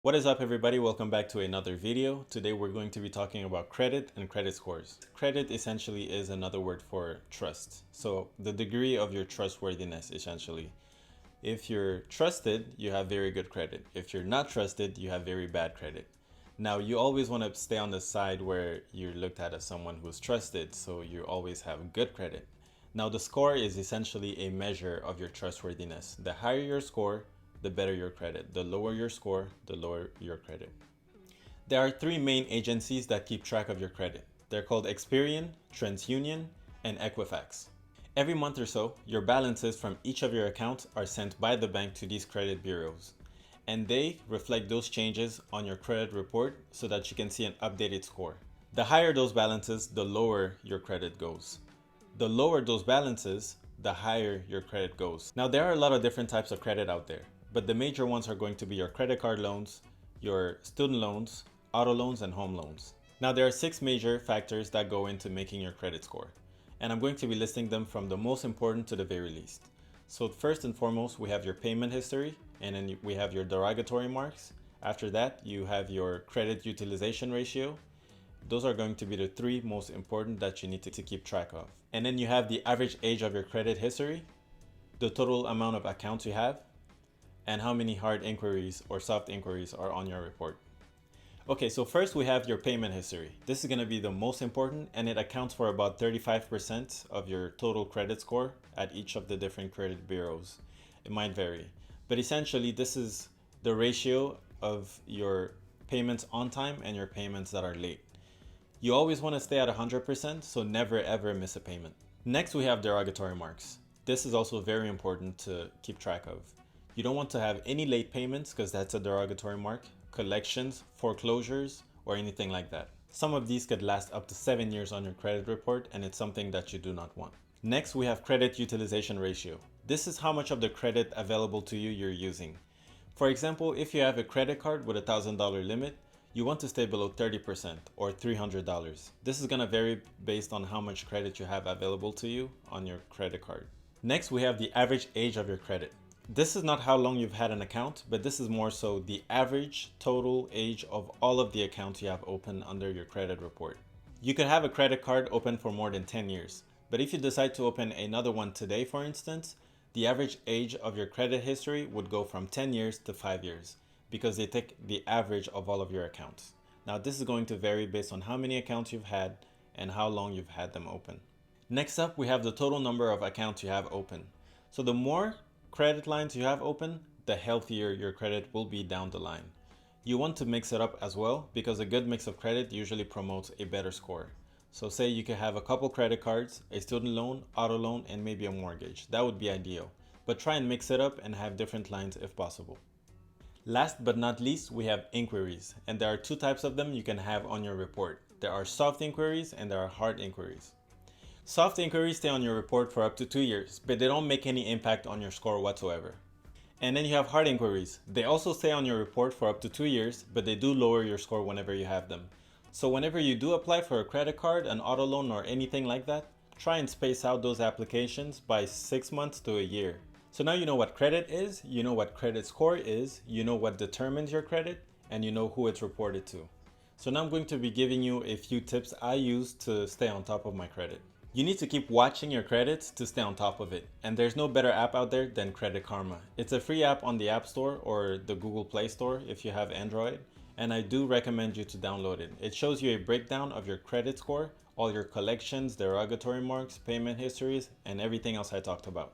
What is up, everybody? Welcome back to another video. Today we're going to be talking about credit and credit scores. Credit essentially is another word for trust. So the degree of your trustworthiness, essentially. If you're trusted, you have very good credit. If you're not trusted, you have very bad credit. Now, you always want to stay on the side where you're looked at as someone who's trusted, so you always have good credit. Now, the score is essentially a measure of your trustworthiness. The higher your score, the better your credit. The lower your score, the lower your credit. There are three main agencies that keep track of your credit. They're called Experian, TransUnion, and Equifax. Every month or so, your balances from each of your accounts are sent by the bank to these credit bureaus, and they reflect those changes on your credit report so that you can see an updated score. The higher those balances, the lower your credit goes. The lower those balances, the higher your credit goes. Now, there are a lot of different types of credit out there, but the major ones are going to be your credit card loans, your student loans, auto loans, and home loans. Now, there are 6 major factors that go into making your credit score, and I'm going to be listing them from the most important to the very least. So first and foremost, we have your payment history, and then we have your derogatory marks. After that, you have your credit utilization ratio. Those are going to be the 3 most important that you need to keep track of. And then you have the average age of your credit history, the total amount of accounts you have, and how many hard inquiries or soft inquiries are on your report. Okay, so first we have your payment history. This is going to be the most important, and it accounts for about 35% of your total credit score at each of the different credit bureaus. It might vary, but essentially this is the ratio of your payments on time and your payments that are late. You always want to stay at 100%, so never ever miss a payment. Next, we have derogatory marks. This is also very important to keep track of. You don't want to have any late payments because that's a derogatory mark, collections, foreclosures, or anything like that. Some of these could last up to 7 years on your credit report, and it's something that you do not want. Next, we have credit utilization ratio. This is how much of the credit available to you you're using. For example, if you have a credit card with a $1,000 limit, you want to stay below 30% or $300. This is going to vary based on how much credit you have available to you on your credit card. Next, we have the average age of your credit. This is not how long you've had an account, but this is more so the average total age of all of the accounts you have open under your credit report. You could have a credit card open for more than 10 years, but if you decide to open another one today, for instance, the average age of your credit history would go from 10 years to 5 years because they take the average of all of your accounts. Now, this is going to vary based on how many accounts you've had and how long you've had them open. Next up, we have the total number of accounts you have open. So the more credit lines you have open, the healthier your credit will be down the line. You want to mix it up as well because a good mix of credit usually promotes a better score. So say you could have a couple credit cards, a student loan, auto loan, and maybe a mortgage. That would be ideal, but try and mix it up and have different lines if possible. Last but not least, we have inquiries, and there are 2 types of them you can have on your report. There are soft inquiries and there are hard inquiries. Soft inquiries stay on your report for up to 2 years, but they don't make any impact on your score whatsoever. And then you have hard inquiries. They also stay on your report for up to 2 years, but they do lower your score whenever you have them. So whenever you do apply for a credit card, an auto loan, or anything like that, try and space out those applications by 6 months to a year. So now you know what credit is, you know what credit score is, you know what determines your credit, and you know who it's reported to. So now I'm going to be giving you a few tips I use to stay on top of my credit. You need to keep watching your credits to stay on top of it, and there's no better app out there than Credit Karma. It's a free app on the App Store or the Google Play Store if you have Android, and I do recommend you to download it. It shows you a breakdown of your credit score, all your collections, derogatory marks, payment histories, and everything else I talked about.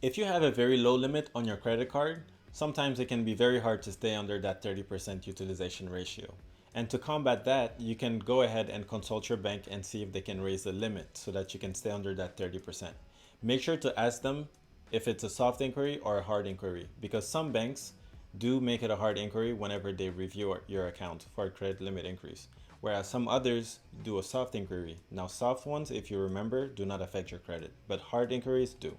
If you have a very low limit on your credit card, sometimes it can be very hard to stay under that 30% utilization ratio. And to combat that, you can go ahead and consult your bank and see if they can raise the limit so that you can stay under that 30%. Make sure to ask them if it's a soft inquiry or a hard inquiry, because some banks do make it a hard inquiry whenever they review your account for a credit limit increase, whereas some others do a soft inquiry. Now, soft ones, if you remember, do not affect your credit, but hard inquiries do.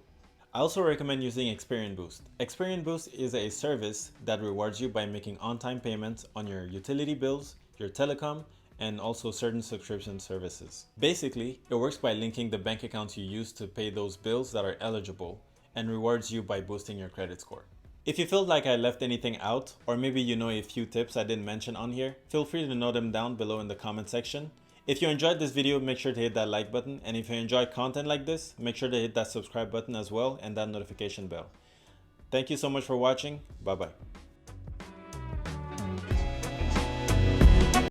I also recommend using Experian Boost. Experian Boost is a service that rewards you by making on-time payments on your utility bills, your telecom, and also certain subscription services. Basically, it works by linking the bank accounts you use to pay those bills that are eligible and rewards you by boosting your credit score. If you felt like I left anything out, or maybe you know a few tips I didn't mention on here, feel free to note them down below in the comment section. If you enjoyed this video, make sure to hit that like button, and if you enjoy content like this, make sure to hit that subscribe button as well and that notification bell. Thank you so much for watching. Bye bye.